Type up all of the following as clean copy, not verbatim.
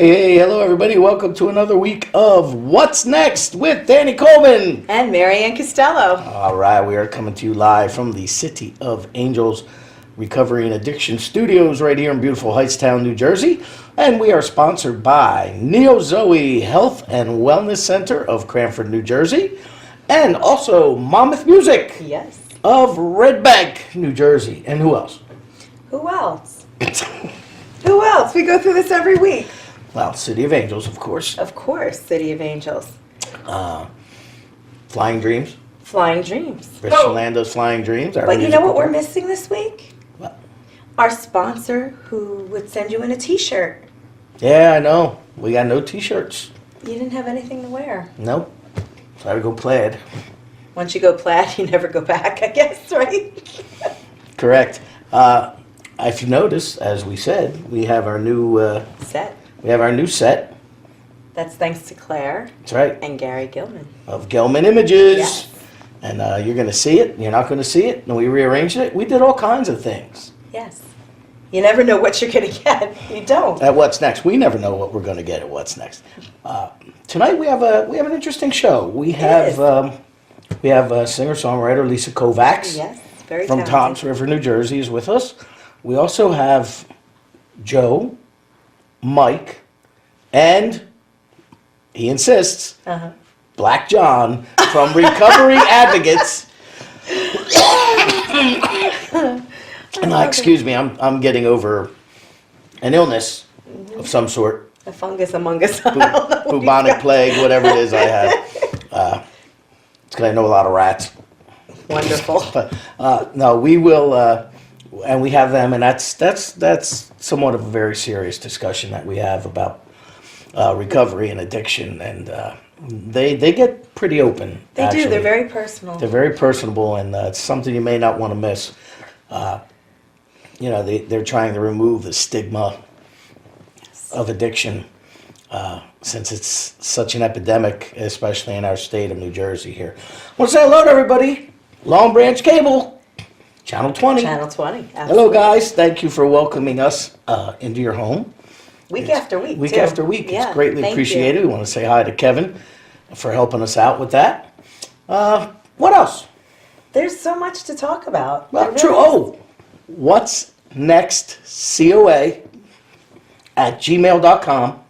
Hey, hello everybody. Welcome to another week of What's Next with Danny Coleman. And Maryann Castello. All right, we are coming to you live from the City of Angels Recovery and Addiction Studios right here in beautiful Hightstown, New Jersey. And we are sponsored by Neo Zoe Health and Wellness Center of Cranford, New Jersey. And also Monmouth Music of Red Bank, New Jersey. And who else? Who else? Who else? We go through this every week. Well, City of Angels, of course. Of course, City of Angels. Flying Dreams. Flying Dreams. Rich Orlando's Flying Dreams. But you know what we're missing this week? What? Our sponsor who would send you in a t-shirt. Yeah, I know. We got no t-shirts. You didn't have anything to wear. Nope. So I had to go plaid. Once you go plaid, you never go back, I guess, right? Correct. If you notice, as we said, we have our new set. We have our new set. That's thanks to Claire. That's right. And Gary Gilman. Of Gilman Images. Yes. And you're going to see it. You're not going to see it. And we rearranged it. We did all kinds of things. Yes. You never know what you're going to get. You don't. At What's Next. We never know what we're going to get at What's Next. Tonight we have an interesting show. We have singer-songwriter LISA KOVACS. Yes, very from talented. Toms River, New Jersey, is with us. We also have Joe, Mike, and he insists, Black John from Recovery Advocates. And excuse me, I'm getting over an illness of some sort. A fungus among us. Bubonic plague, whatever it is I have. It's because I know a lot of rats. Wonderful. But no, we will, and we have them, and that's somewhat of a very serious discussion that we have about recovery and addiction, and they get pretty open. They actually. do. They're very personal. They're very personable, and it's something you may not want to miss. They're trying to remove the stigma of addiction since it's such an epidemic, especially in our state of New Jersey here. I want to say hello to everybody. Long Branch Cable, Channel 20. Channel 20. Absolutely. Hello, guys. Thank you for welcoming us into your home. Week after week. Week too. after week. Yeah, it's greatly thank appreciated. you. We want to say hi to Kevin for helping us out with that. What else? There's so much to talk about. Well, There true. really Oh, what's next? COA at gmail.com.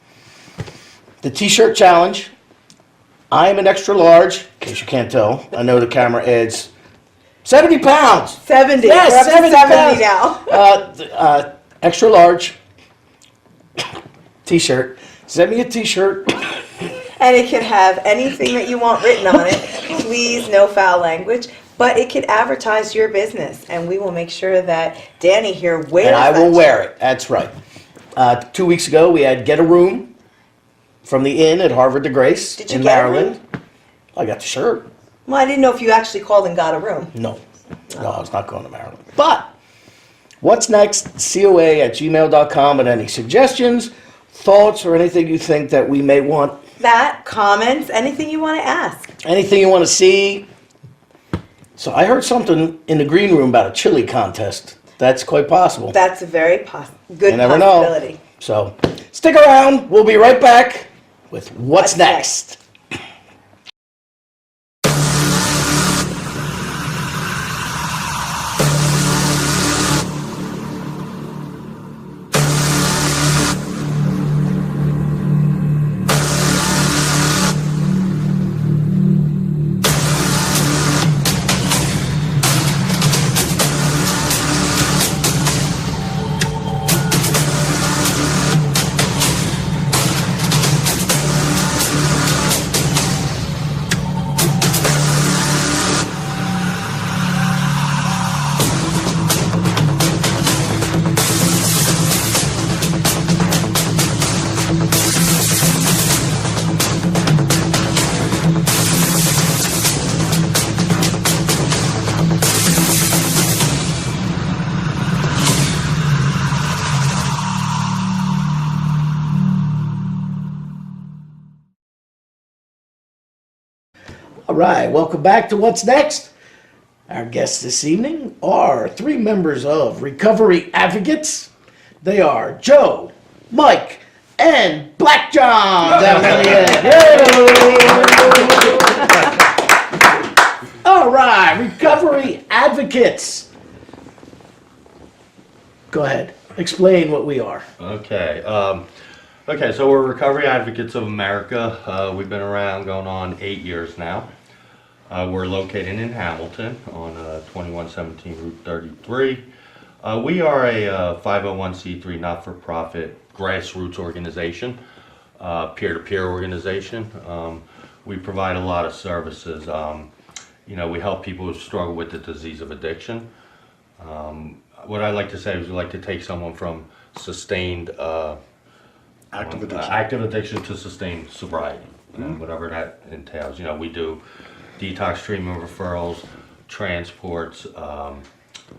The T-shirt challenge. I am an extra large, in case you can't tell. I know the camera adds 70 pounds. 70. Yes, We're up to 70 now. Extra large T-shirt. Send me a T-shirt. And it can have anything that you want written on it. Please, no foul language. But it can advertise your business, and we will make sure that Danny here wears And I will that wear shirt. it. That's right. 2 weeks ago, we had Get a Room from the Inn at Harvard de Grace Did you in get a Maryland. I got the shirt. Well, I didn't know if you actually called and got a room. No, I was not going to Maryland. But what's next? COA at gmail.com. And any suggestions, thoughts, or anything you think that we may want, That, comments, anything you want to ask. anything you want to see. So I heard something in the green room about a chili contest. That's quite possible. That's a very good You never possibility. know. So stick around. We'll be right back with What's Next. All right, welcome back to What's Next. Our guests this evening are three members of Recovery Advocates. They are Joe, Mike, and Black John down on the end. Yay! All right, recovery advocates. Go ahead. Explain what we are. Okay. So we're Recovery Advocates of America. We've been around going on 8 years now. We're located in Hamilton on 2117 Route 33. We are a 501c3 not-for-profit grassroots organization, peer-to-peer organization. We provide a lot of services. We help people who struggle with the disease of addiction. What I like to say is we like to take someone from sustained active addiction to sustained sobriety, and whatever that entails. We do detox treatment referrals, transports.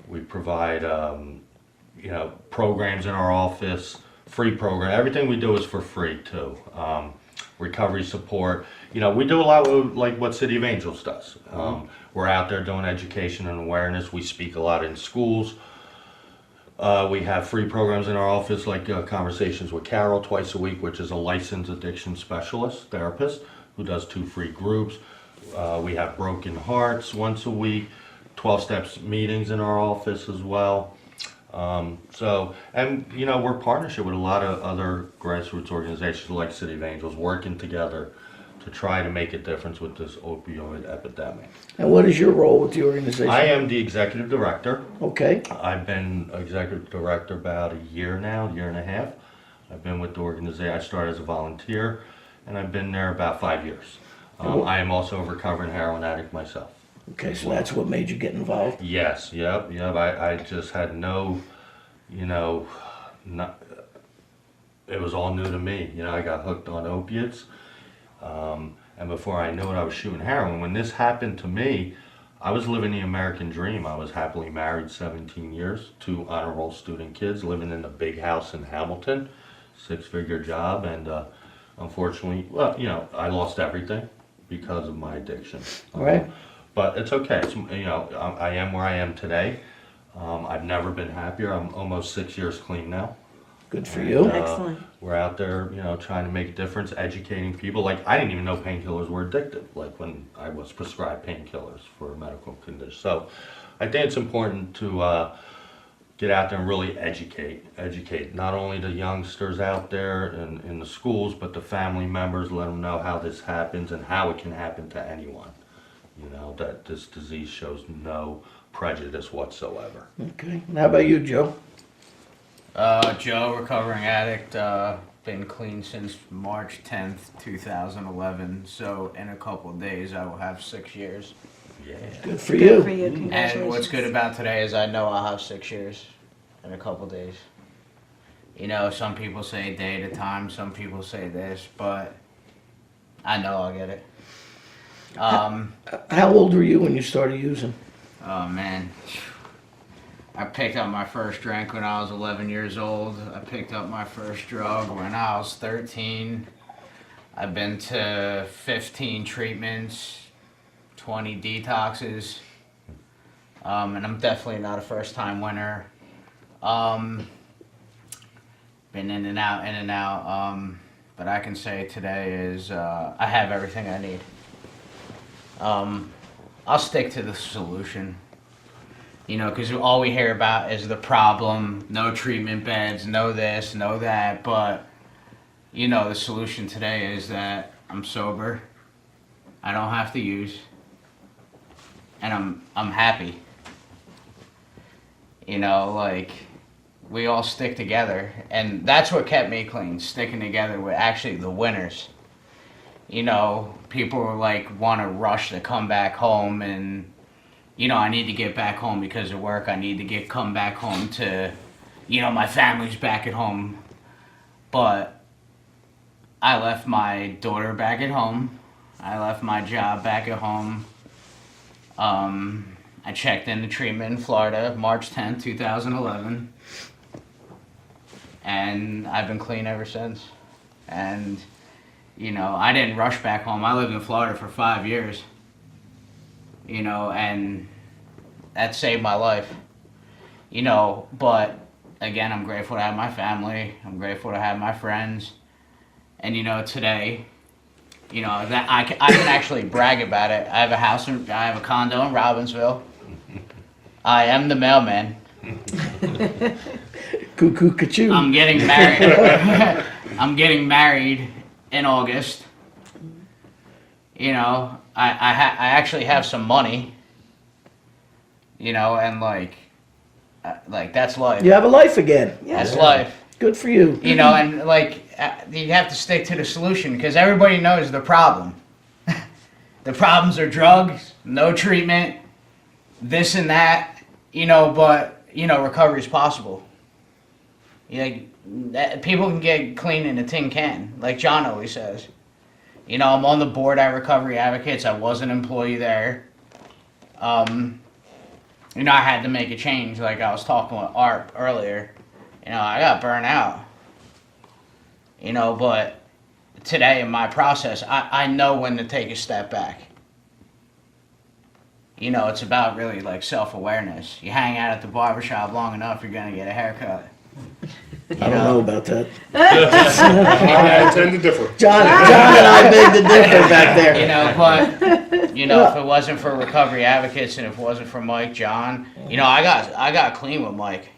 We provide programs in our office, free program. Everything we do is for free too. Recovery support. We do a lot like what City of Angels does. We're out there doing education and awareness. We speak a lot in schools. We have free programs in our office like Conversations with Carol twice a week, which is a licensed addiction specialist therapist who does 2 free groups. We have Broken Hearts once a week, 12 Steps meetings in our office as well. We're partnership with a lot of other grassroots organizations like City of Angels, working together to try to make a difference with this opioid epidemic. And what is your role with the organization? I am the executive director. Okay. I've been executive director about a year now, year and a half. I've been with the organization. I started as a volunteer, and I've been there about 5 years. I am also a recovering heroin addict myself. Okay, so that's what made you get involved? Yes, yep. I just had no, it was all new to me. I got hooked on opiates. And before I knew it, I was shooting heroin. When this happened to me, I was living the American dream. I was happily married 17 years, 2 honor roll student kids, living in a big house in Hamilton, 6-figure job, and unfortunately, I lost everything because of my addiction. Right. But it's okay. I am where I am today. I've never been happier. I'm almost 6 years clean now. Good for you. Excellent. We're out there, trying to make a difference, educating people. Like, I didn't even know painkillers were addictive, like when I was prescribed painkillers for a medical condition. So I think it's important to get out there and really educate not only the youngsters out there in the schools, but the family members, let them know how this happens and how it can happen to anyone. That this disease shows no prejudice whatsoever. Okay. And how about you, Joe? Joe, recovering addict, been clean since March 10th, 2011. So in a couple of days, I will have 6 years. Yeah. Good for you. Good for you. Congratulations. And what's good about today is I know I'll have 6 years in a couple of days. Some people say a day at a time, some people say this, but I know I'll get it. How old were you when you started using? Oh man. I picked up my first drink when I was 11 years old. I picked up my first drug when I was 13. I've been to 15 treatments, 20 detoxes, and I'm definitely not a first-time winner. Been in and out, but I can say today is I have everything I need. I'll stick to the solution. Because all we hear about is the problem, no treatment beds, no this, no that, but, the solution today is that I'm sober, I don't have to use, and I'm happy. We all stick together, and that's what kept me clean, sticking together with actually the winners. People want to rush to come back home, and I need to get back home because of work. I need to come back home to, my family's back at home. But I left my daughter back at home. I left my job back at home. I checked into treatment in Florida, March 10th, 2011. And I've been clean ever since. And, I didn't rush back home. I lived in Florida for 5 years. And that saved my life. But again, I'm grateful to have my family. I'm grateful to have my friends. And today, that I can actually brag about it. I have a condo in Robbinsville. I am the mailman. Cuckoo, cuckoo. I'm getting married. I'm getting married in August. I actually have some money. And like that's life. You have a life again. That's life. Good for you. And you have to stick to the solution because everybody knows the problem. The problems are drugs, no treatment, this and that, but, recovery is possible. People can get clean in a tin can, like John always says. I'm on the board at Recovery Advocates. I was an employee there. I had to make a change, like I was talking with Art earlier. I got burnt out. But today in my process, I know when to take a step back. It's about really like self-awareness. You hang out at the barbershop long enough, you're going to get a haircut. I don't know about that. I tend to differ. John and I beg to differ back there. If it wasn't for Recovery Advocates and if it wasn't for Mike, John, I got clean with Mike.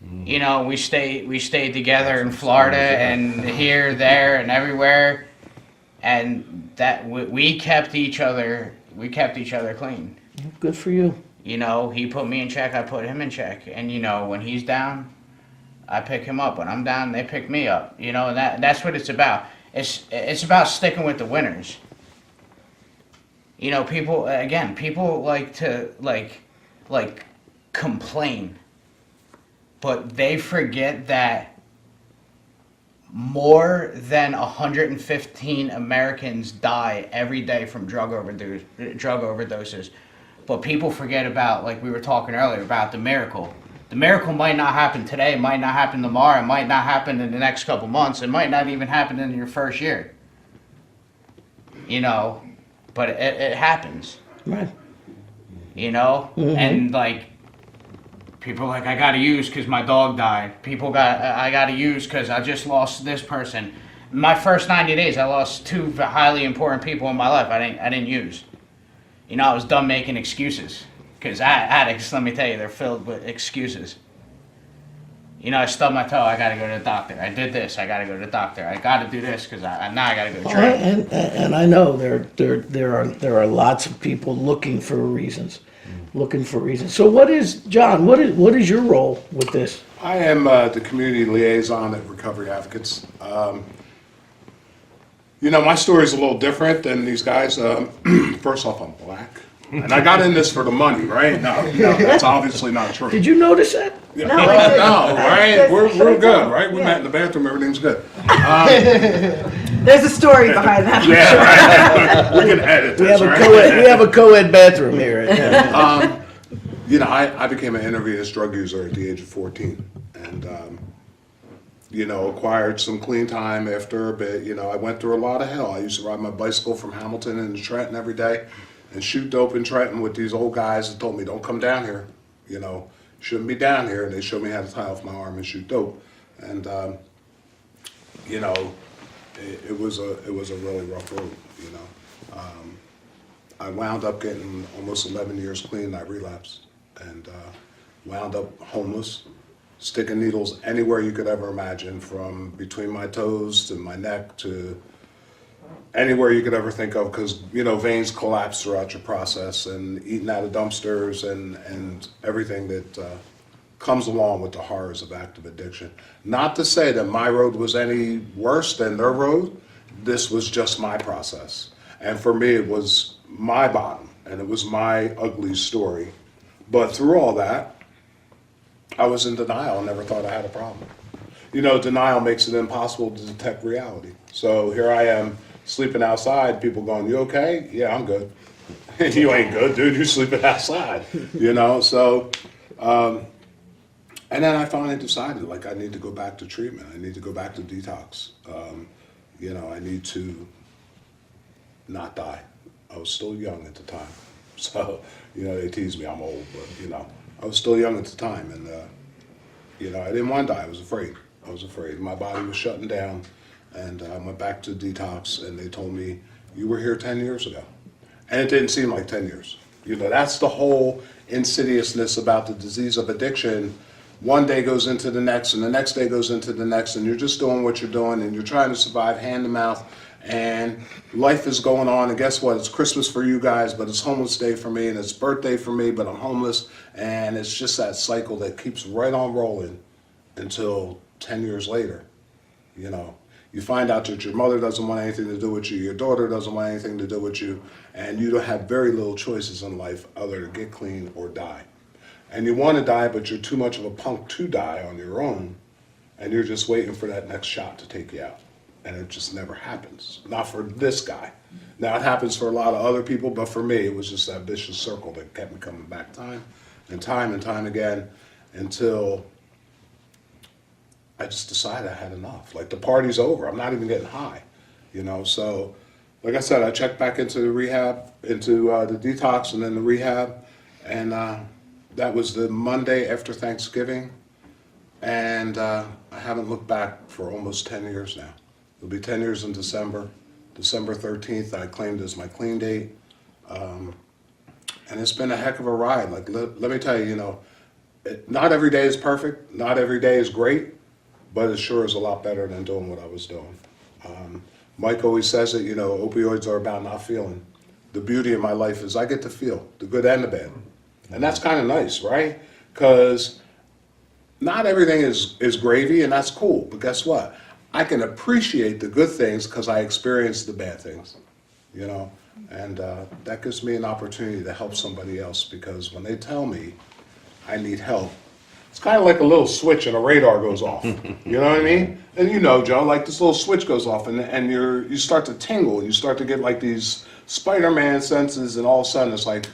We stayed together in Florida and here, there, and everywhere, and that we kept each other clean. Good for you. He put me in check, I put him in check, and when he's down, I pick him up. When I'm down, they pick me up. And that's what it's about. It's about sticking with the winners. People like to complain. But they forget that more than 115 Americans die every day from drug overdoses. But people forget about, like we were talking earlier, about the miracle. The miracle might not happen today, it might not happen tomorrow, it might not happen in the next couple months, it might not even happen in your first year. But it happens. Right. And people are like, I gotta use because my dog died. I gotta use because I just lost this person. My first 90 days, I lost 2 highly important people in my life. I didn't use. I was done making excuses because addicts, let me tell you, they're filled with excuses. I stubbed my toe. I gotta go to the doctor. I did this. I gotta go to the doctor. I gotta do this because now I gotta go drink. And I know there are lots of people looking for reasons. So what is John? What is your role with this? I am the community liaison at Recovery Advocates. My story is a little different than these guys. First off, I'm black. And I got in this for the money, right? No, that's obviously not true. Did you notice that? Yeah, no, right? We're good, right? We met in the bathroom, everything's good. There's a story behind that. Yeah, right. We can edit this, We have a co-ed bathroom here. I became an intravenous drug user at the age of 14. And, acquired some clean time after a bit. I went through a lot of hell. I used to ride my bicycle from Hamilton into Trenton every day and shoot dope in Trenton with these old guys that told me, don't come down here. Shouldn't be down here. And they showed me how to tie off my arm and shoot dope. And, it was a really rough road, I wound up getting almost 11 years clean and I relapsed. And wound up homeless, sticking needles anywhere you could ever imagine, from between my toes to my neck to anywhere you could ever think of, because veins collapse throughout your process, and eating out of dumpsters and everything that comes along with the horrors of active addiction. Not to say that my road was any worse than their road. This was just my process, and for me it was my bottom and it was my ugly story. But through all that, I was in denial and never thought I had a problem. Denial makes it impossible to detect reality. So here I am sleeping outside, people going, you okay? Yeah, I'm good. You ain't good, dude, you're sleeping outside. So, and then I finally decided, I need to go back to treatment. I need to go back to detox. I need to not die. I was still young at the time. So, they tease me, I'm old, but, I was still young at the time, and, I didn't want to die. I was afraid. My body was shutting down. And I went back to detox, and they told me, you were here 10 years ago. And it didn't seem like 10 years. You know, that's the whole insidiousness about the disease of addiction. One day goes into the next, and the next day goes into the next, and you're just doing what you're doing, and you're trying to survive hand to mouth, and life is going on, and guess what? It's Christmas for you guys, but it's homeless day for me, and it's birthday for me, but I'm homeless, and it's just that cycle that keeps right on rolling until 10 years later, you know. You find out that your mother doesn't want anything to do with you, your daughter doesn't want anything to do with you, and you don't have very little choices in life other than get clean or die. And you want to die, but you're too much of a punk to die on your own, and you're just waiting for that next shot to take you out. And it just never happens. Not for this guy. Now, it happens for a lot of other people, but for me, it was just that vicious circle that kept me coming back time and time again until I just decided I had enough. Like, the party's over. I'm not even getting high, you know? So, like I said, I checked back into the rehab, into the detox and then the rehab, and that was the Monday after Thanksgiving, and I haven't looked back for almost 10 years now. It'll be 10 years in December. December 13th, I claimed as my clean date, and it's been a heck of a ride. Like, let me tell you, you know, not every day is perfect, not every day is great, but it sure is a lot better than doing what I was doing. Mike always says it, you know, opioids are about not feeling. The beauty of my life is I get to feel the good and the bad. And that's kind of nice, right? Because not everything is gravy, and that's cool. But guess what? I can appreciate the good things because I experienced the bad things, you know? And that gives me an opportunity to help somebody else, because when they tell me I need help, it's kind of like a little switch and a radar goes off. You know what I mean? And you know, Joe, like this little switch goes off, and you start to tingle, and you start to get like these Spider-Man senses, and all of a sudden it's like,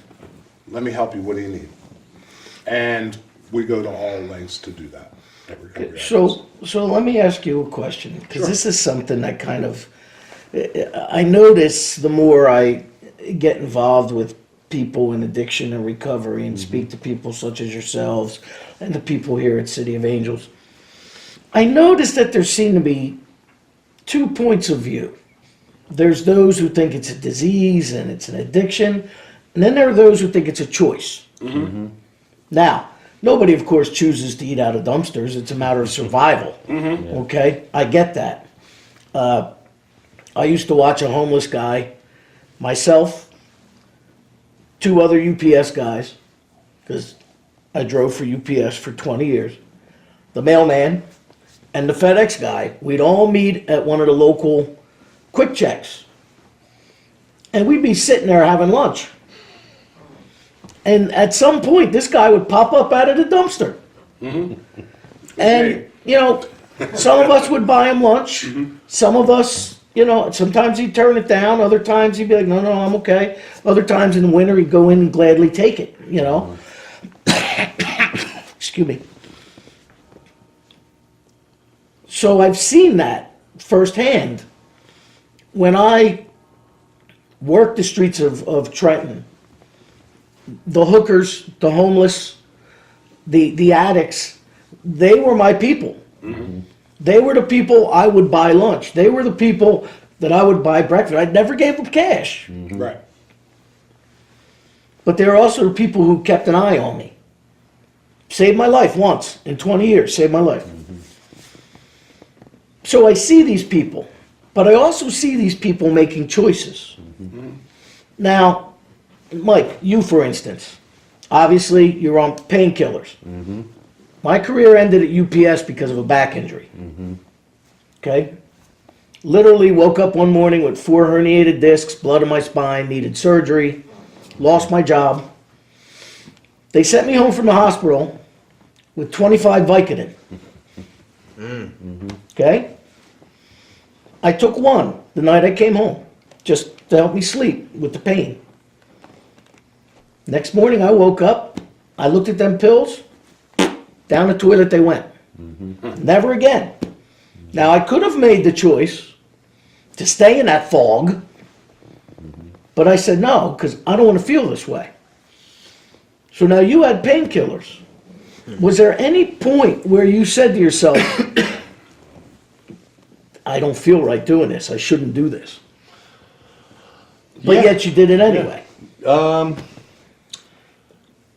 let me help you, what do you need? And we go to all lengths to do that. So let me ask you a question, because this is something that kind of, I notice the more I get involved with people in addiction and recovery and speak to people such as yourselves and the people here at City of Angels, I notice that there seem to be 2 points of view. There's those who think it's a disease and it's an addiction, and then there are those who think it's a choice. Now, nobody, of course, chooses to eat out of dumpsters. It's a matter of survival. Okay? I get that. I used to watch a homeless guy, myself, 2 other UPS guys, because I drove for UPS for 20 years, the mailman, and the FedEx guy. We'd all meet at one of the local quick checks. And we'd be sitting there having lunch. And at some point, this guy would pop up out of the dumpster. And, you know, some of us would buy him lunch. Some of us, you know, sometimes he'd turn it down. Other times he'd be like, no, I'm okay. Other times in the winter, he'd go in and gladly take it, you know. Excuse me. So I've seen that firsthand. When I worked the streets of Trenton, the hookers, the homeless, the addicts, they were my people. They were the people I would buy lunch. They were the people that I would buy breakfast. I never gave them cash. Right. But they were also the people who kept an eye on me. Saved my life once in 20 years, saved my life. So I see these people, but I also see these people making choices. Now, Mike, you for instance, obviously you're on painkillers. My career ended at UPS because of a back injury. Okay? Literally woke up one morning with 4 herniated discs, blood in my spine, needed surgery, lost my job. They sent me home from the hospital with 25 Vicodin. Okay? I took one the night I came home, just to help me sleep with the pain. Next morning I woke up, I looked at them pills, down the toilet they went. Never again. Now I could have made the choice to stay in that fog, but I said no, because I don't want to feel this way. So now you had painkillers. Was there any point where you said to yourself, I don't feel right doing this. I shouldn't do this. But Yeah. yet you did it anyway.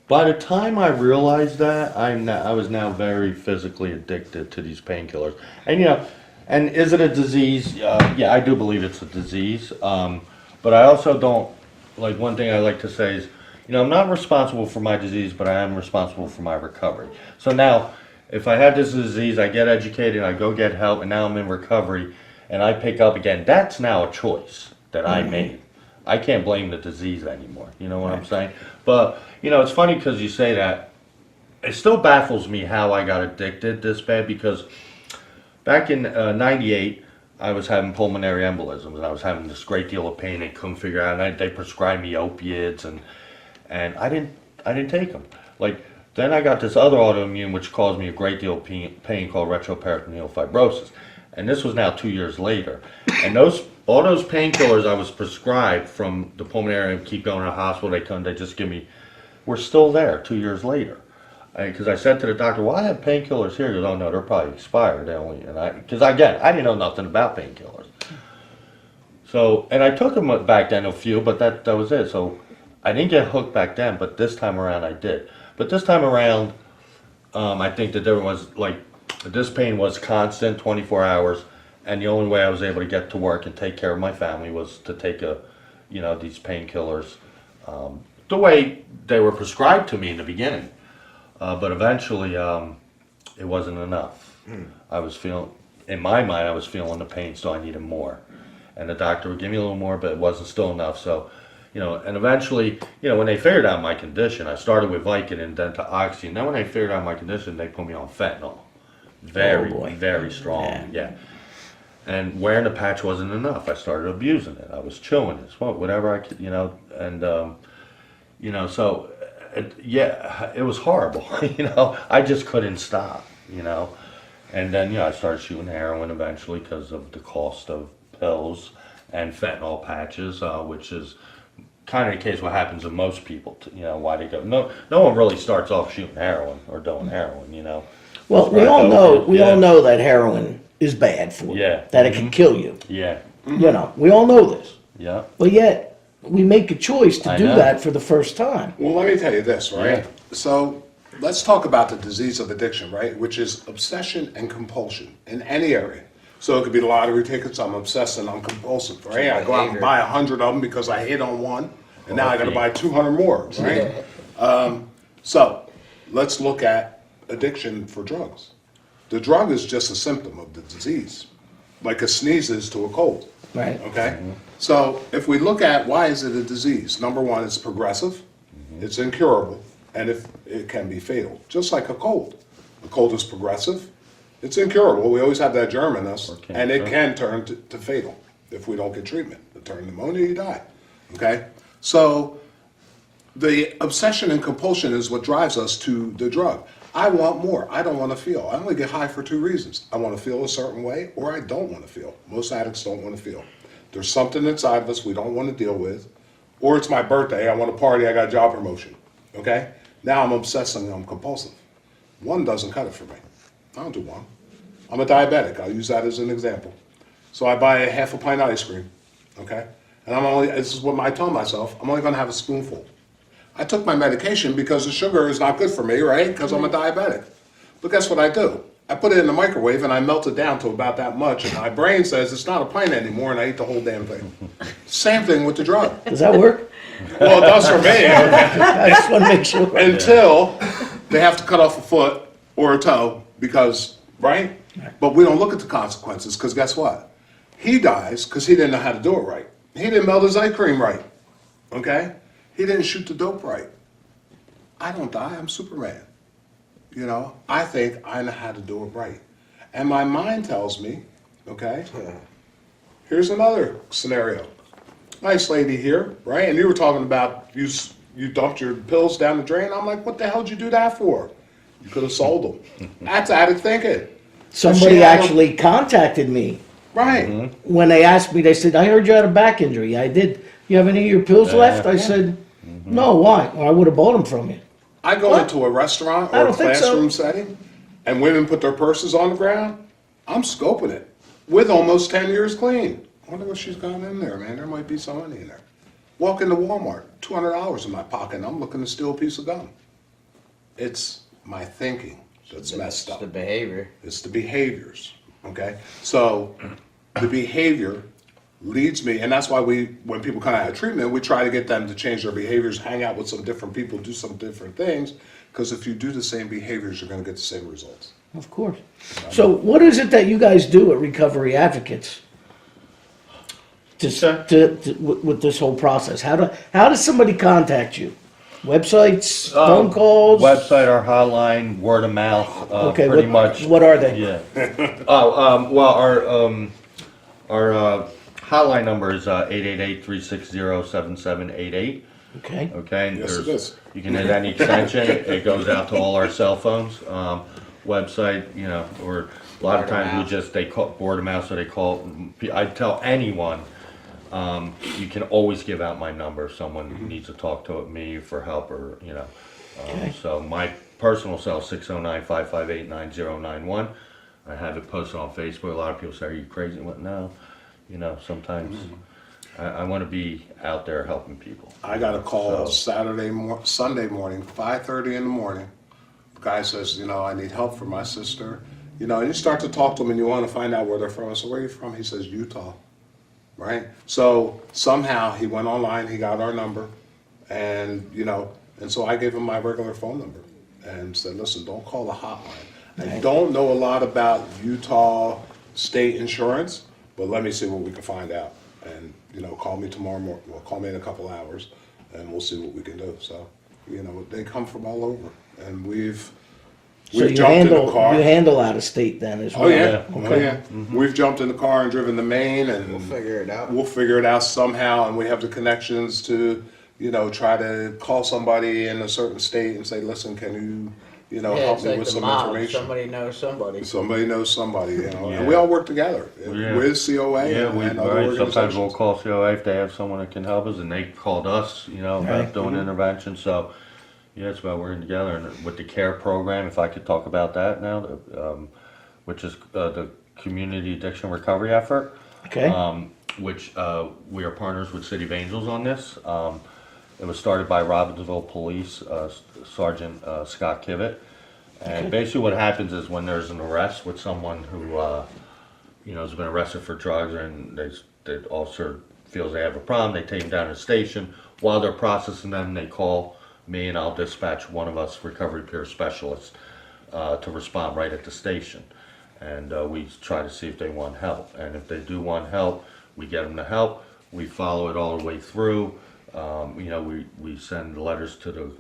By the time I realized that, I was now very physically addicted to these painkillers. And and is it a disease? Yeah, I do believe it's a disease. But I also don't, like, one thing I like to say is, I'm not responsible for my disease, but I am responsible for my recovery. So now, if I have this disease, I get educated, I go get help, and now I'm in recovery, and I pick up again. That's now a choice that I made. I can't blame the disease anymore. You know what I'm saying? But, it's funny because you say that. It still baffles me how I got addicted this bad, because back in '98, I was having pulmonary embolisms, and I was having this great deal of pain. They couldn't figure out, and they prescribed me opiates, and I didn't take them. Like, then I got this other autoimmune which caused me a great deal of pain called retroperitoneal fibrosis. And this was now 2 years later. And all those painkillers I was prescribed from the pulmonary and keep going to the hospital, they just give me, were still there 2 years later. Because I said to the doctor, well, I have painkillers here. He goes, oh no, they're probably expired. Because again, I didn't know nothing about painkillers. So, and I took them back then, a few, but that was it. So I didn't get hooked back then, but this time around I did. But this time around, I think that there was, like, this pain was constant, 24 hours, and the only way I was able to get to work and take care of my family was to take these painkillers, the way they were prescribed to me in the beginning. But eventually, it wasn't enough. I was in my mind, I was feeling the pain, so I needed more. And the doctor would give me a little more, but it wasn't still enough. So, and eventually, when they figured out my condition, I started with Vicodin, then to Oxy. And then when they figured out my condition, they put me on fentanyl. Very, very strong, yeah. And wearing the patch wasn't enough. I started abusing it. I was chewing it, whatever I could, and, so, it was horrible, I just couldn't stop, And then, I started shooting heroin eventually because of the cost of pills and fentanyl patches, which is kind of the case what happens to most people, why they go. No one really starts off shooting heroin or doing heroin, Well, we all know that heroin is bad for you. Yeah. That it can kill you. Yeah. We all know this. Yeah. But yet, we make a choice to I do know. that for the first time. Well, let me tell you this, right? Yeah. So let's talk about the disease of addiction, right? Which is obsession and compulsion in any area. So it could be lottery tickets. I'm obsessed and I'm compulsive, right? I go out and buy 100 of them because I hit on one, and now I got to buy 200 more, right? So let's look at addiction for drugs. The drug is just a symptom of the disease, like a sneeze is to a cold. Right. Okay? So if we look at why is it a disease, number one, it's progressive, it's incurable, and if it can be fatal, just like a cold. A cold is progressive, it's incurable. We always have that germ in us, and it can turn to fatal if we don't get treatment. It turn pneumonia, you die. Okay? So the obsession and compulsion is what drives us to the drug. I want more. I don't want to feel. I only get high for two reasons. I want to feel a certain way, or I don't want to feel. Most addicts don't want to feel. There's something inside of us we don't want to deal with, or it's my birthday, I want to party, I got a job promotion. Okay? Now I'm obsessing and I'm compulsive. One doesn't cut it for me. I don't do one. I'm a diabetic. I'll use that as an example. So I buy a half a pint of ice cream. Okay? And this is what I tell myself, I'm only going to have a spoonful. I took my medication because the sugar is not good for me, right? Because I'm a diabetic. But guess what I do? I put it in the microwave and I melt it down to about that much, and my brain says it's not a pint anymore, and I eat the whole damn thing. Same thing with the drug. Does that work? Well, it does for me. Okay? I just want to make sure. Until they have to cut off a foot or a toe because, right? But we don't look at the consequences, because guess what? He dies because he didn't know how to do it right. He didn't melt his ice cream right. Okay? He didn't shoot the dope right. I don't die, I'm Superman. I think I know how to do it right. And my mind tells me, okay, here's another scenario. Nice lady here, right? And you were talking about you dumped your pills down the drain. I'm like, what the hell did you do that for? You could have sold them. That's addict thinking. Somebody actually contacted me. Right. When they asked me, they said, I heard you had a back injury. I did. You have any of your pills left? I said, no, why? Well, I would have bought them from you. I go into a restaurant I or a don't think so. classroom setting, and women put their purses on the ground. I'm scoping it. with almost 10 years clean. I wonder what she's got in there, man. There might be some money in there. Walk into Walmart, $200 in my pocket, and I'm looking to steal a piece of gum. It's my thinking that's messed up. It's the behavior. It's the behaviors, okay? So the behavior leads me, and that's why when people come out of treatment, we try to get them to change their behaviors, hang out with some different people, do some different things, because if you do the same behaviors, you're gonna get the same results. Of course. So what is it that you guys do at Recovery Advocates? With this whole process, how does somebody contact you? Websites, phone calls? Website, our hotline, word of mouth, Okay, pretty much. what are they? Yeah. Well, our hotline number is 888-360-7788. Okay. Okay. And Yes, it is. You can hit any extension. It goes out to all our cell phones. Website, or a lot of times they call word of mouth, so they call. I tell anyone. You can always give out my number if someone needs to talk to me for help or, Okay. So my personal cell, 609-558-9091. I have it posted on Facebook. A lot of people say, are you crazy? Well, no, sometimes I want to be out there helping people. I got a call Sunday morning, 5:30 in the morning. The guy says, I need help for my sister. And you start to talk to him and you want to find out where they're from. I said, where are you from? He says, Utah. Right? So somehow he went online, he got our number, and so I gave him my regular phone number and said, listen, don't call the hotline. I don't know a lot about Utah state insurance, but let me see what we can find out. And, call me tomorrow morning, well, call me in a couple hours, and we'll see what we can do. So, they come from all over, and we've So you jumped in the car. handle out of state then as well? Oh yeah, Okay. oh yeah. We've jumped in the car and driven to Maine, and We'll figure it out. We'll figure it out somehow, and we have the connections to, try to call somebody in a certain state and say, listen, can you, help it's me like with the some mob. information. Somebody knows somebody. Somebody knows somebody, Yeah. and we all work together Yeah. with COA Yeah, and other right. Sometimes we'll organizations. call COA if they have someone that can help us, and they called us, about doing intervention. So, yeah, it's about working together. And with the CARE program, if I could talk about that now, which is the Community Addiction Recovery Effort, Okay. which we are partners with City of Angels on this. It was started by Robbinsville Police, Sergeant Scott Kivett. And basically what happens is when there's an arrest with someone who, has been arrested for drugs, and the officer feels they have a problem, they take them down to the station. While they're processing them, they call me, and I'll dispatch one of us recovery peer specialists to respond right at the station. And we try to see if they want help. And if they do want help, we get them the help. We follow it all the way through. We send letters to the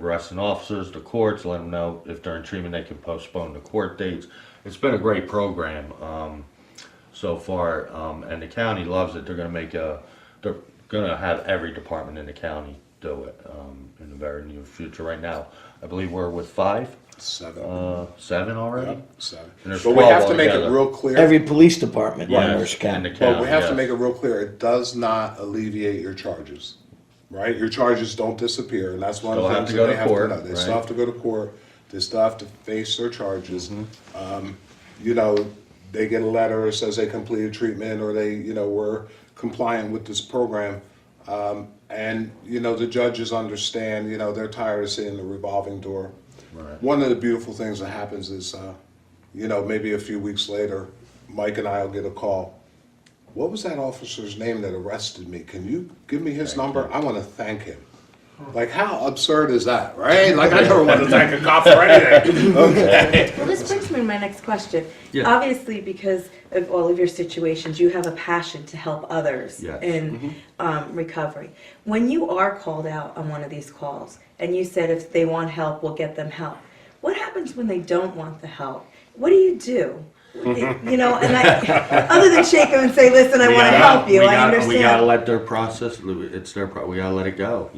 arresting officers, the courts, let them know if they're in treatment they can postpone the court dates. It's been a great program so far, and the county loves it. They're going to have every department in the county do it in the very near future. Right now, I believe we're with 5. 7. 7 already. Yep, 7. And there's But we 12 have to make it altogether. real clear. Every police department in Yes, Mercer in County. the county. But we have to yes. make it real clear, it does not alleviate your charges, right? Your charges don't disappear, and that's one Still of the have things to that go they to have court, to know. They still right? have to go to court, they still have to face their charges. They get a letter that says they completed treatment, or they, were compliant with this program. And, the judges understand, they're tired of seeing the revolving door. Right. One of the beautiful things that happens is, maybe a few weeks later, Mike and I will get a call. What was that officer's name that arrested me? Can you give me his number? I want to thank him. Like, how absurd is that, right? Like, I never want to thank a cop for anything. Okay. Well, this brings me to my next question. Yeah. Obviously, because of all of your situations, you have a passion to help others Yes. in recovery. When you are called out on one of these calls, and you said if they want help, we'll get them help, what happens when they don't want the help? What do you do? And other than shake them and say, listen, I want to help you, I understand. We gotta let their process. It's their. We gotta let it go.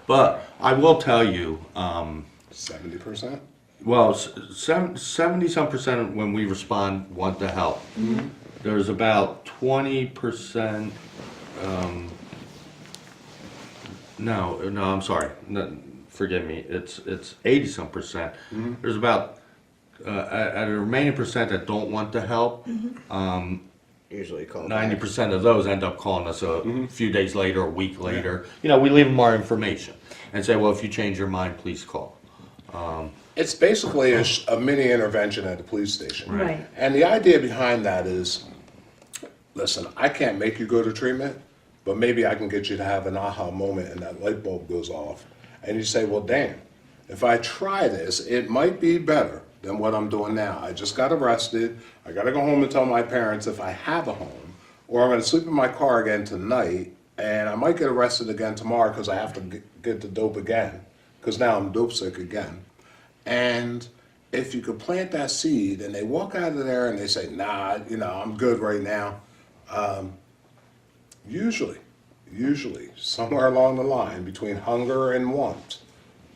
But I will tell you. 70%? Well, 70-some% when we respond want the help. Mm-hmm. There's about 20%. No, I'm sorry. No, forgive me. It's 80-some%. There's about at a remaining percent that don't want to help, Usually call 90% of those end up calling us a few days later, a week later. You know, we leave them our information and say, well, if you change your mind, please call. It's basically a mini intervention at the police station. Right. And the idea behind that is, listen, I can't make you go to treatment, but maybe I can get you to have an aha moment and that light bulb goes off. And you say, well, damn, if I try this, it might be better than what I'm doing now. I just got arrested. I got to go home and tell my parents if I have a home, or I'm going to sleep in my car again tonight, and I might get arrested again tomorrow because I have to get the dope again, because now I'm dope sick again. And if you could plant that seed and they walk out of there and they say, nah, you know, I'm good right now, usually, somewhere along the line between hunger and want,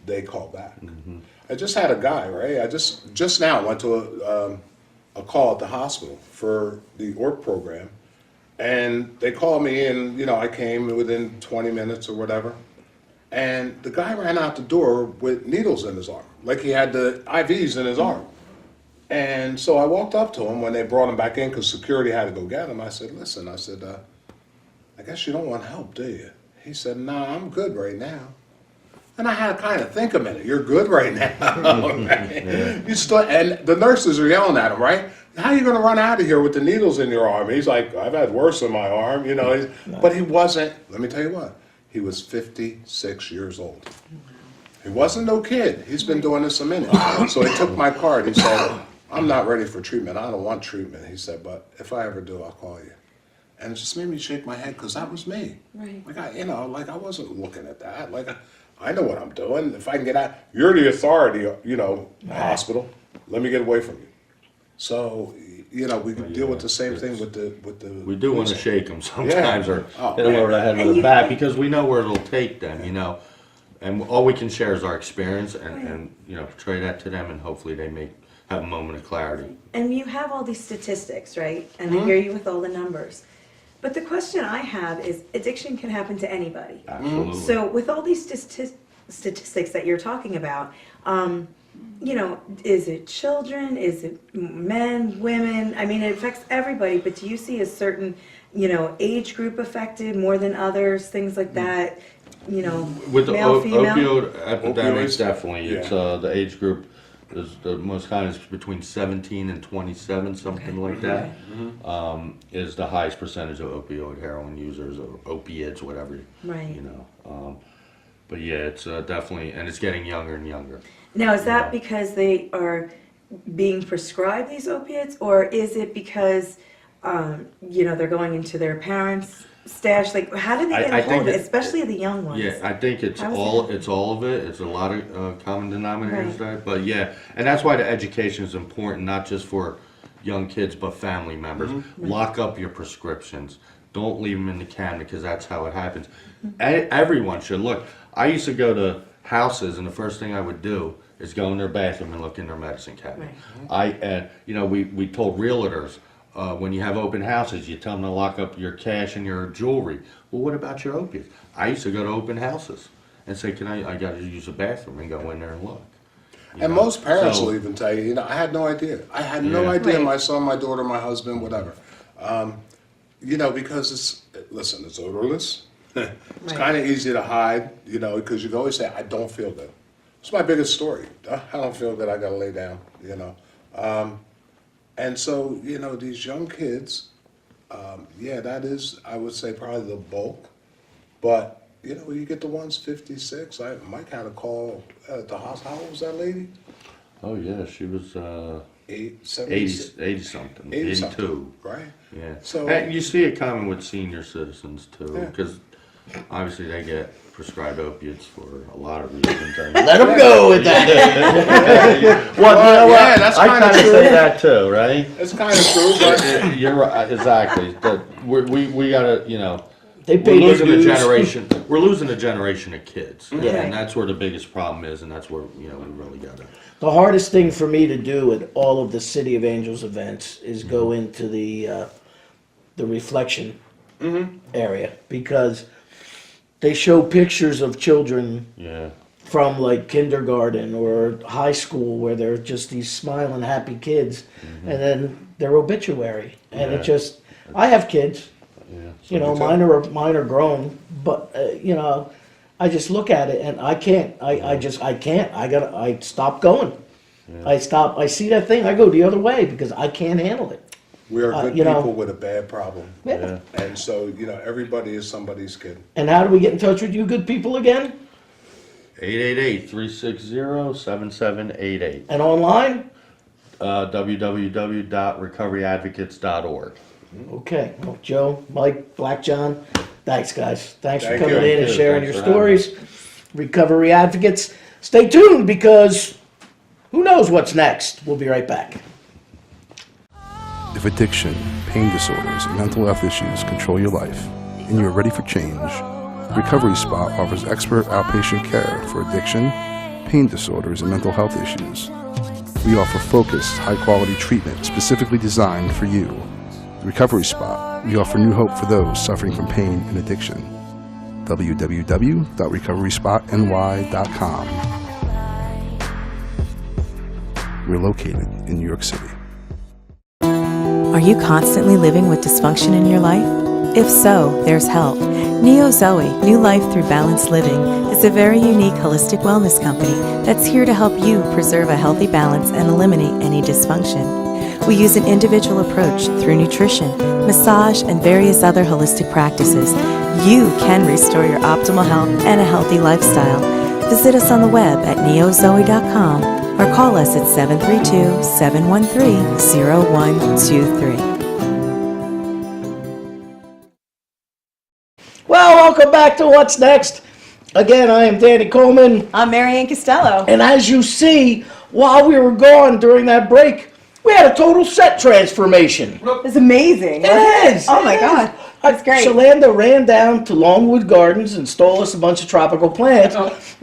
they call back. I just had a guy, right? I just now went to a call at the hospital for the ORC program, and they called me in, you know, I came within 20 minutes or whatever, and the guy ran out the door with needles in his arm, like he had the IVs in his arm. And so I walked up to him when they brought him back in because security had to go get him. I said, listen, I said, I guess you don't want help, do you? He said, nah, I'm good right now. And I had to kind of think a minute. You're good right now. Right? You still, and the nurses are yelling at him, right? How are you going to run out of here with the needles in your arm? He's like, I've had worse in my arm, you know. But he wasn't, let me tell you what, he was 56 years old. He wasn't no kid. He's been doing this a minute. So he took my card. He said, I'm not ready for treatment. I don't want treatment. He said, but if I ever do, I'll call you. And it just made me shake my head because that was me. Right. Like, I wasn't looking at that. Like, I know what I'm doing. If I can get out, you're the authority, you know, hospital. Let me get away from you. So, you know, we can deal with the same thing with the. We do want to shake them sometimes or Oh, hit them over the head with And a you- bat because we know where it'll take them, you know. And all we can share is our experience and you know, portray that to them and hopefully they may have a moment of clarity. And you have all these statistics, right? And I hear you with all the numbers. But the question I have is, addiction can happen to anybody. Absolutely. So with all these statistics that you're talking about, you know, is it children? Is it men, women? I mean, it affects everybody, but do you see a certain, you know, age group affected more than others, things like that? You know, With the male, female? opioid epidemic, Opioids? definitely. It's Yeah. the age group is the most common is between 17 and 27, something like that. Is the highest percentage of opioid heroin users or opiates, whatever. Right. You know, but yeah, it's definitely, and it's getting younger and younger. Now, is that Yeah. because they are being prescribed these opiates, or is it because, you know, they're going into their parents' stash? Like, how do they get I a hold think of it, that- especially the young ones? Yeah, I think it's How is all it? it's all of it. It's a lot of common denominators Right. there, but yeah, and that's why the education is important, not just for young kids but family members. Lock up your prescriptions. Don't leave them in the cabinet because that's how it happens. Everyone should look. I used to go to houses, and the first thing I would do is go in their bathroom and look in their medicine cabinet. You know, we told realtors. When you have open houses, you tell them to lock up your cash and your jewelry. Well, what about your opiates? I used to go to open houses and say, I got to use the bathroom and go in there and look. You And know? most parents So- will even tell you, you know, I had no idea. I had no idea Right. my son, my daughter, my husband, whatever. You know, because it's odorless. It's Right. kind of easy to hide, you know, because you can always say, I don't feel good. It's my biggest story. I don't feel good, I got to lay down, you know. And so, you know, these young kids, yeah, that is, I would say, probably the bulk. But, you know, you get the ones 56. Mike had a call at the hospital. How old was that lady? Oh yeah, she was 80 80 something, 82. Right? Yeah. So- And you see it common with senior citizens too, Yeah. because obviously they get prescribed opiates for a lot of reasons. Let them go with that. Well, you know yeah, what? that's I kinda kind of true. say that too, right? It's kind of true, but You're right, exactly. That we gotta, you know, They we're pay their losing a dues. generation. We're losing a generation of kids, Yeah. and that's where the biggest problem is, and that's where we really gotta. The hardest thing for me to do at all of the City of Angels events is go into the reflection area, because they show pictures of children Yeah. from like kindergarten or high school where they're just these smiling, happy kids, and then their obituary. And it Yeah. just, I have kids, Yeah. you know, me too. mine are grown, but, you know, I just look at it and I can't, I can't, I stop going. I see that thing, I go the other way because I can't handle it. We are good you know- people with a bad problem. Yeah. And so, you know, everybody is somebody's kid. And how do we get in touch with you good people again? 888-360-7788. And online? www.recoveryadvocates.org. Okay, well, Joe, Mike, Black John, thanks guys. Thanks for Thank coming you. in and Thank you. sharing Thanks your for having stories. Recovery Advocates, stay tuned because who knows what's next. We'll be right back. If addiction, pain disorders, and mental health issues control your life, and you are ready for change, Recovery Spot offers expert outpatient care for addiction, pain disorders, and mental health issues. We offer focused, high-quality treatment specifically designed for you. Recovery Spot, we offer new hope for those suffering from pain and addiction. www.recoveryspotny.com. We're located in New York City. Are you constantly living with dysfunction in your life? If so, there's help. Neo Zoe, New Life Through Balanced Living, is a very unique holistic wellness company that's here to help you preserve a healthy balance and eliminate any dysfunction. We use an individual approach through nutrition, massage, and various other holistic practices. You can restore your optimal health and a healthy lifestyle. Visit us on the web at neozoe.com or call us at 732-713-0123. Well, welcome back to What's Next. Again, I am Danny Coleman. I'm Maryann Castello. And as you see, while we were gone during that break, we had a total set transformation. It's amazing. It is. Oh my it God. is. That's great. Shalanda ran down to Longwood Gardens and stole us a bunch of tropical plants.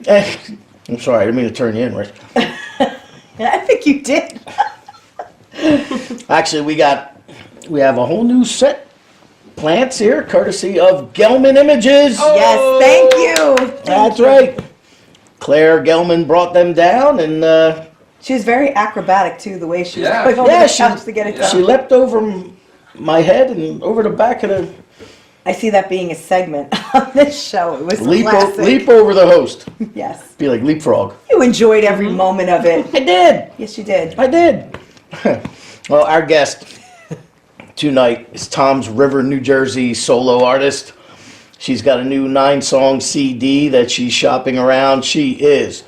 And, I'm sorry, I didn't mean to turn you in, Rick. I think you did. Actually, we have a whole new set plants here, courtesy of Gelman Images. Yes, thank you. That's right. Claire Gelman brought them down, and She was very acrobatic too, the way she was Yeah. going over yeah, the couch to get it she done. leapt over my head and over the back of the I see that being a segment on this show. It was classic. leap over the host. Yes. Be like leapfrog. You enjoyed every moment of it. I did. Yes, you did. I did. Well, our guest tonight is Tom's River, New Jersey solo artist. She's got a new 9-song CD that she's shopping around. She is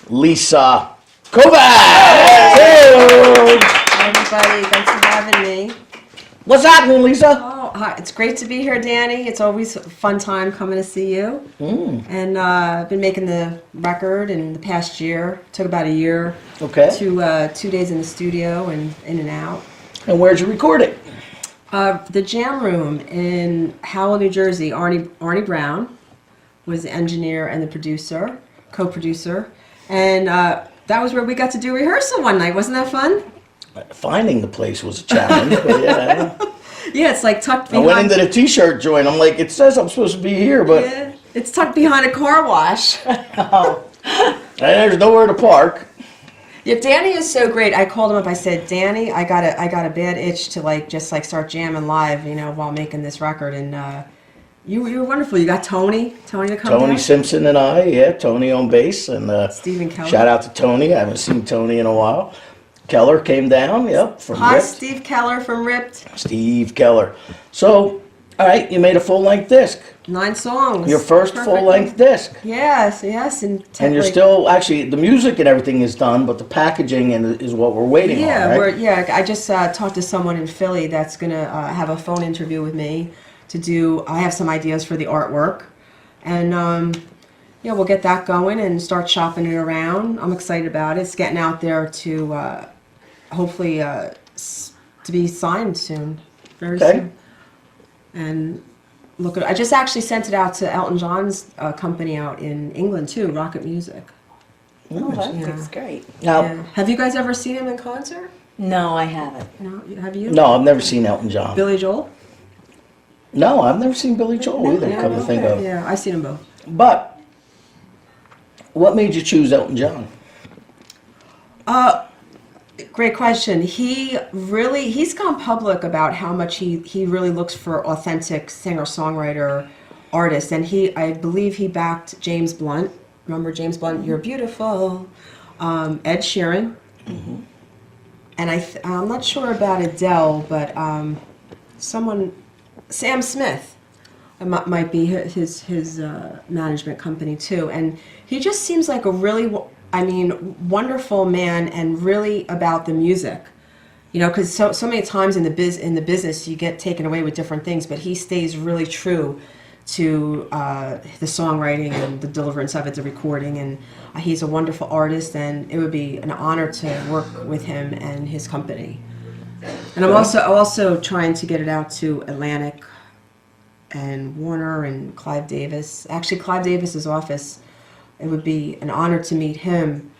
LISA KOVACS. Hey! Hi, everybody. Thanks for having me. What's happening, Lisa? Oh, hi. It's great to be here, Danny. It's always a fun time coming to see you. And I've been making the record in the past year. Took about a year. Okay. 2 days in the studio and in and out. And where'd you record it? The Jam Room in Howell, New Jersey. Arnie Brown was the engineer and the producer, co-producer. And that was where we got to do rehearsal one night. Wasn't that fun? Finding the place was a challenge. But yeah, Yeah, it's like tucked I behind. went into the t-shirt joint. I'm like, it says I'm supposed to be here, but Yeah, it's tucked behind a car wash. and there's nowhere to park. Yeah, Danny is so great. I called him up. I said, Danny, I got a bad itch to just start jamming live, while making this record. And you were wonderful. You got Tony to come Tony down. Simpson and Tony on bass, and Stephen Keller. shout out to Tony. I haven't seen Tony in a while. Keller came down, from Hi, Ripped. Steve Keller from Ripped. Steve Keller. So, all right, you made a full-length disc. 9 songs. Your first Perfect. full-length disc. Yes, and And you're still, actually, the music and everything is done, but the packaging is what we're waiting on, right? I just talked to someone in Philly that's going to have a phone interview with me to do. I have some ideas for the artwork. And, we'll get that going and start shopping it around. I'm excited about it. It's getting out there to hopefully to be signed soon, very Okay. soon. And I just actually sent it out to Elton John's company out in England too, Rocket Music. Oh, that Yeah. looks great. Now, Yeah. Have you guys ever seen him in concert? No, I haven't. No, have you? no, I've never seen Elton John. Billy Joel? No, I've never seen Billy Joel either, come to think of. Yeah, I've seen them both. But What made you choose Elton John? Great question. He's gone public about how much he really looks for authentic singer-songwriter artists, and I believe he backed James Blunt. Remember James Blunt? You're beautiful. Ed Sheeran. Mm-hmm. And I'm not sure about Adele, but Sam Smith might be his management company too. And he just seems like a really, wonderful man, and really about the music. You know, because so many times in the business you get taken away with different things, but he stays really true to the songwriting and the deliverance of it, the recording, and he's a wonderful artist, and it would be an honor to work with him and his company. And I'm also trying to get it out to Atlantic and Warner and Clive Davis. Actually, Clive Davis's office, it would be an honor to meet him.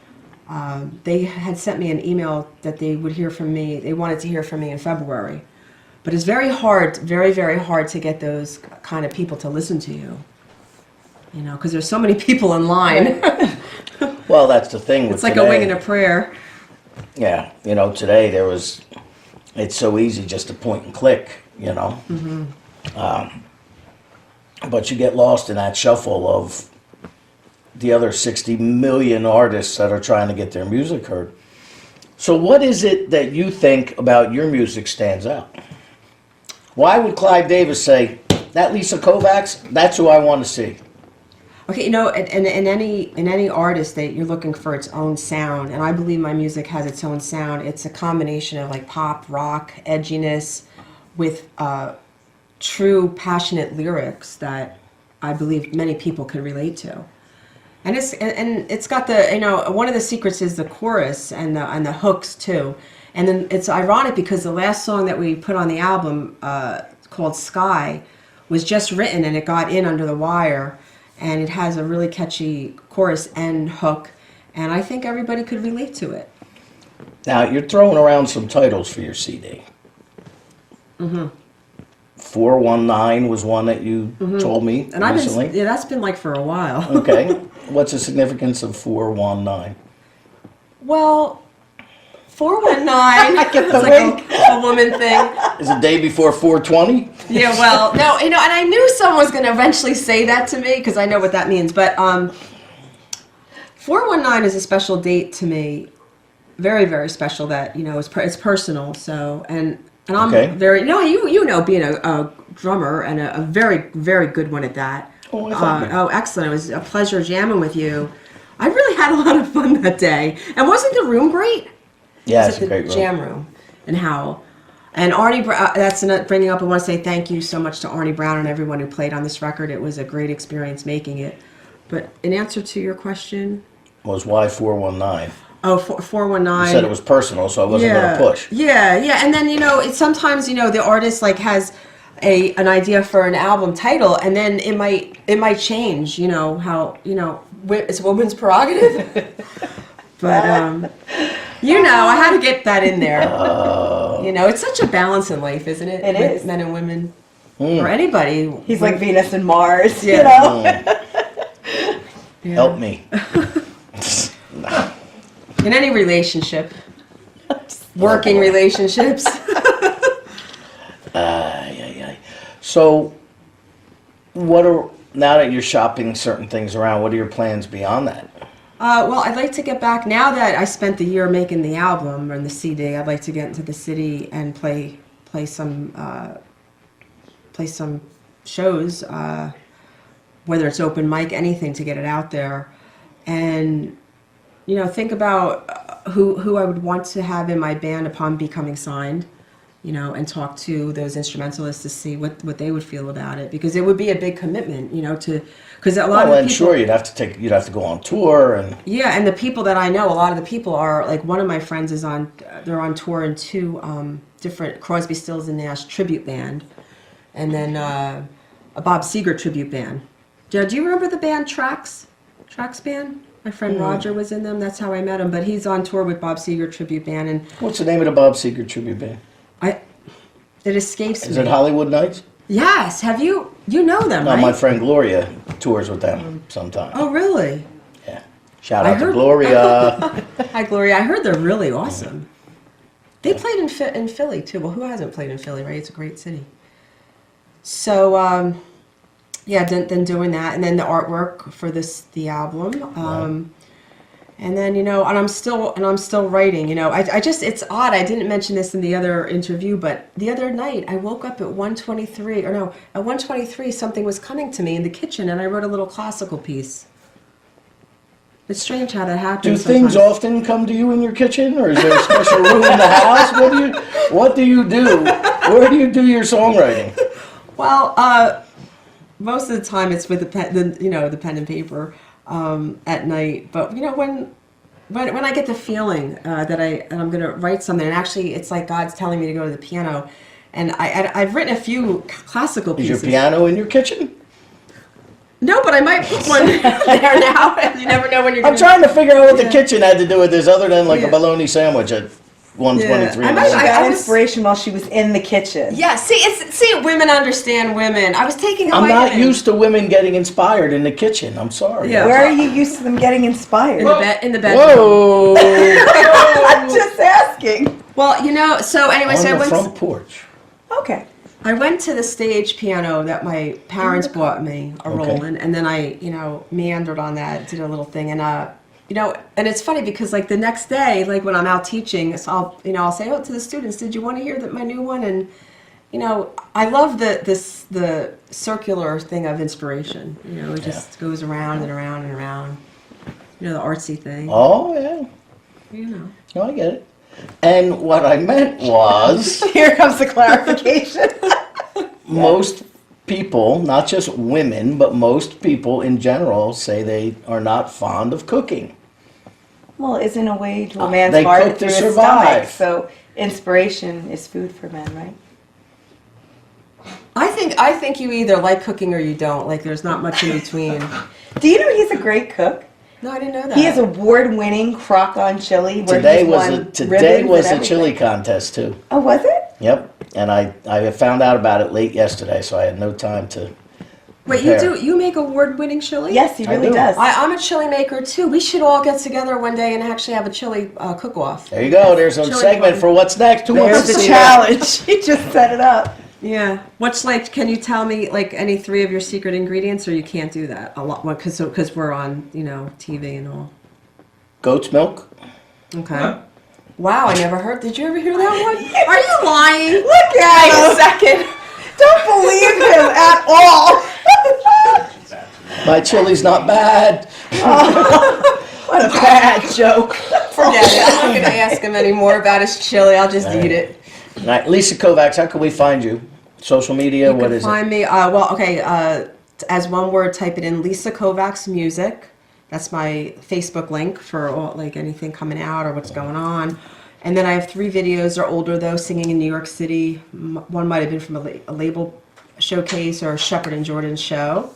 They had sent me an email that they would hear from me. They wanted to hear from me in February. But it's very hard, very, very hard to get those kind of people to listen to you. You know, because there's so many people in line. Well, that's the thing with It's like today. a wing and a prayer. Yeah, you know, today it's so easy just to point and click, you know. Mm-hmm. But you get lost in that shuffle of the other 60 million artists that are trying to get their music heard. So what is it that you think about your music stands out? Why would Clive Davis say, that LISA KOVACS, that's who I want to see? Okay, you know, in any artist that you're looking for its own sound, and I believe my music has its own sound. It's a combination of like pop, rock, edginess, with true passionate lyrics that I believe many people could relate to. And it's got the, you know, one of the secrets is the chorus and the hooks too. And then it's ironic because the last song that we put on the album, called Sky, was just written and it got in under the wire, and it has a really catchy chorus and hook, and I think everybody could relate to it. Now, you're throwing around some titles for your CD. Mm-hmm. 419 was one that you told me And recently. that's been like for a while. Okay. What's the significance of 419? Well, 419. I get the wink. Like a woman thing. Is it day before 420? Yeah, well, no, you know, and I knew someone was going to eventually say that to me because I know what that means. But 419 is a special date to me, very, very special. That, you know, it's personal. So and I'm very, you know, being a drummer and a very, very good one at that. Oh, excellent! It was a pleasure jamming with you. I really had a lot of fun that day. And wasn't the room great? Yeah, it's a great room. Jam room in Howell. And Arnie, that's bringing up, I want to say thank you so much to Arnie Brown and everyone who played on this record. It was a great experience making it. But in answer to your question... Was why 419? Oh, 419. You said it was personal, so I wasn't going to push. Yeah. And then, you know, it's sometimes, you know, the artist like has an idea for an album title, and then it might change, you know, how, you know, it's a woman's prerogative. But, you know, I had to get that in there. You know, it's such a balance in life, isn't it? It is. Men and women. Or anybody. He's like Venus and Mars, Yeah. you know? Yeah. Help me. In any relationship. Working relationships. So, now that you're shopping certain things around, what are your plans beyond that? Well, I'd like to get back, now that I spent the year making the album and the CD, I'd like to get into the city and play some shows, whether it's open mic, anything to get it out there. And, you know, think about who I would want to have in my band upon becoming signed, you know, and talk to those instrumentalists to see what they would feel about it, because it would be a big commitment, you know, because a lot of people. Sure, you'd have to go on tour and. Yeah, and the people that I know, a lot of the people are like, one of my friends they're on tour in two different Crosby, Stills and Nash tribute band, and then a Bob Seger tribute band. Do you remember the band Trax band? My friend Roger was in them. That's how I met him. But he's on tour with Bob Seger tribute band. And what's the name of the Bob Seger tribute band? It escapes me. Is it Hollywood Nights? Yes. Have you know them? No, right? my friend Gloria tours with them sometimes. Oh, really? Yeah. Shout I out to heard- Gloria. Hi, Gloria. I heard they're really awesome. They played in Philly too. Well, who hasn't played in Philly, right? It's a great city. So, yeah, then doing that, and then the artwork for the album, and then and I'm still writing. I just it's odd. I didn't mention this in the other interview, but the other night I woke up at 1:23, or no, at 1:23 something was coming to me in the kitchen, and I wrote a little classical piece. It's strange how that Do happens. things sometimes. often come to you in your kitchen, or is there a special room in the house? What do you do? Where do you do your songwriting? Well, most of the time it's with the pen and paper at night. But when I get the feeling that I'm going to write something, and actually it's like God's telling me to go to the piano, and I've written a few classical Is pieces. your piano in your kitchen? No, but I might put one there now. You never know when you're. I'm trying to figure out what the Yeah. kitchen had to do with this, other than like Yeah. a bologna sandwich at 1:23 Yeah. in the I She morning. got was- inspiration while she was in the kitchen. Yeah, see, women understand women. I was taking. I'm not vitamin used to women getting inspired in the kitchen. I'm sorry. Yeah. Where are you used to them getting inspired? in the bedroom. Whoa! I'm just asking. Well, so anyway, so I On the went. front porch. Okay. I went to the stage piano that my parents bought me, a Okay. Roland, and then I, meandered on that, did a little thing, and and it's funny because like the next day, like when I'm out teaching, so I'll say, to the students, did you want to hear my new one? And I love the circular thing of inspiration. It just goes around and around and around. The artsy thing. Oh yeah. No, I get it. And what I meant was, Here comes the clarification. most people, not just women, but most people in general, say they are not fond of cooking. Well, isn't a way to a man's They heart cook to through his survive. stomach. So inspiration is food for men, right? I think you either like cooking or you don't. Like there's not much in between. Do you know he's a great cook? No, I didn't know that. He is award-winning crock-on chili. Where Today he's was won today ribbons was and a chili everything. contest too. Oh, was it? Yep, and I found out about it late yesterday, so I had no time to. Wait, prepare. you make award-winning chili? Yes, he I really do. does. I'm a chili maker too. We should all get together one day and actually have a chili cook-off. There you go. There's a Chili segment party. for what's next. Who wants There's to the see that? challenge. He just set it up. Yeah. What's like? Can you tell me like any 3 of your secret ingredients, or you can't do that a lot? Because we're on TV and all. Goat's milk. Okay. Wow, I never heard. Did you ever hear that one? Are you lying? Look at Wait a him. second. Don't believe him at all. My chili's not bad. What a bad joke. Forget it. I'm not going to ask him anymore about his chili. I'll just eat it. All right, Lisa Kovacs, how can we find you? Social media, You what can is find me. As one word, type it in LISA KOVACS Music. That's my Facebook link for anything coming out or what's going on. And then I have 3 videos. They're older though, singing in New York City. One might have been from a label showcase or a Shepherd and Jordan show.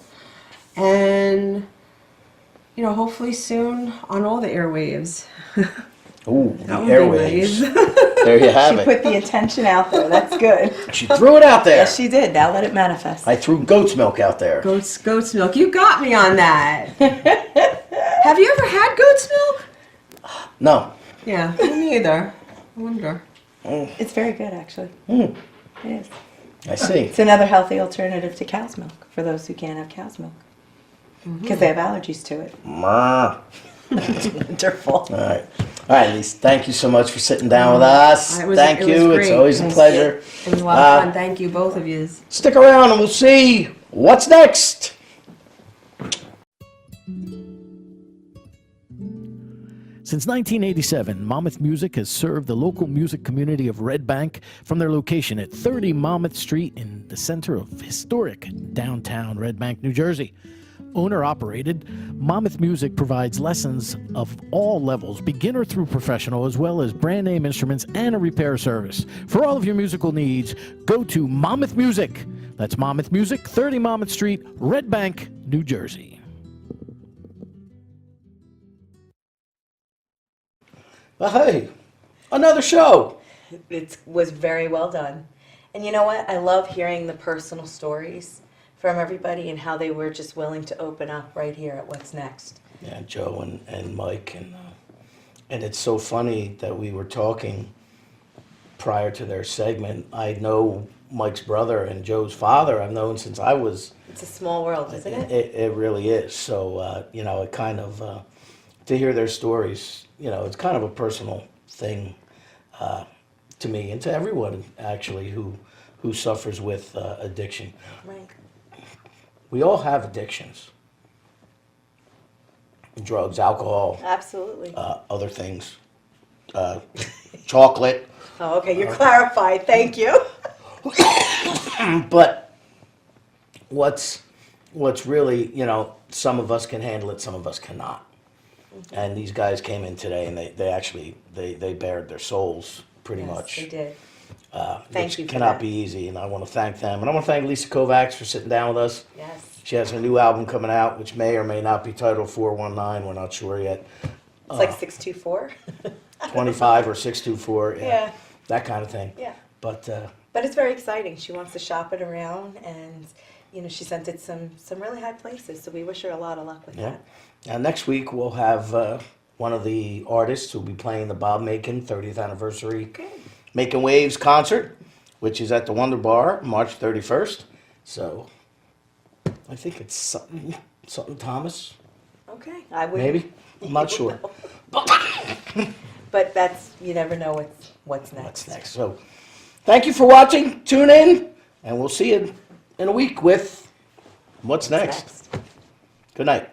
And hopefully soon on all the airwaves. it? Ooh, the That would be airwaves. nice. There you have She it. put the attention out there. That's good. She threw it out there. Yes, she did. Now let it manifest. I threw goat's milk out there. Goat's milk. You got me on that. Have you ever had goat's milk? No. Yeah, me neither. I wonder. It's very good, actually. Mm, It is. I see. It's another healthy alternative to cow's milk for those who can't have cow's milk because they have allergies to it. All It's wonderful. right. All right, Lisa, thank you so much for sitting down with us. It was- Thank it was you. It's great. always a Thank pleasure. It was a lot of fun. Thank you, both of you. Stick around and we'll see what's next. Since 1987, Monmouth Music has served the local music community of Red Bank from their location at 30 Monmouth Street in the center of historic downtown Red Bank, New Jersey. Owner-operated, Monmouth Music provides lessons of all levels, beginner through professional, as well as brand-name instruments and a repair service. For all of your musical needs, go to Monmouth Music. That's Monmouth Music, 30 Monmouth Street, Red Bank, New Jersey. Well, hey, another show. It was very well done. And you know what? I love hearing the personal stories from everybody and how they were just willing to open up right here at What's Next. Yeah, Joe and Mike, and it's so funny that we were talking prior to their segment. I know Mike's brother and Joe's father. I've known since I was. It's a small world, isn't it? It really is. So you know, it kind of to hear their stories. You know, it's kind of a personal thing to me and to everyone actually who suffers with addiction. Right. We all have addictions. Drugs, alcohol, Absolutely. other things, chocolate. Oh, okay, you're clarified. Thank you. But what's really, you know, some of us can handle it, some of us cannot. And these guys came in today, and they actually bared their souls pretty Yes, much. they did. Which you for cannot that. be easy, and I want to thank them. And I want to thank LISA KOVACS for sitting down with us. Yes. She has her new album coming out, which may or may not be titled 419. We're not sure yet. It's like 624. 25 or 624. Yeah. That kind of thing. Yeah. But But it's very exciting. She wants to shop it around, and you know, she sent it some really high places. So we wish her a lot of luck with yeah. that. Now next week we'll have one of the artists who'll be playing the Bob Macon 30th anniversary Making Waves concert, which is at the Wonder Bar, March 31st. So I think it's something Thomas, Okay. I would. maybe. I'm not sure. But that's, you never know what's next. What's next? So thank you for watching. Tune in, and we'll see you in a week with What's Next. Good night.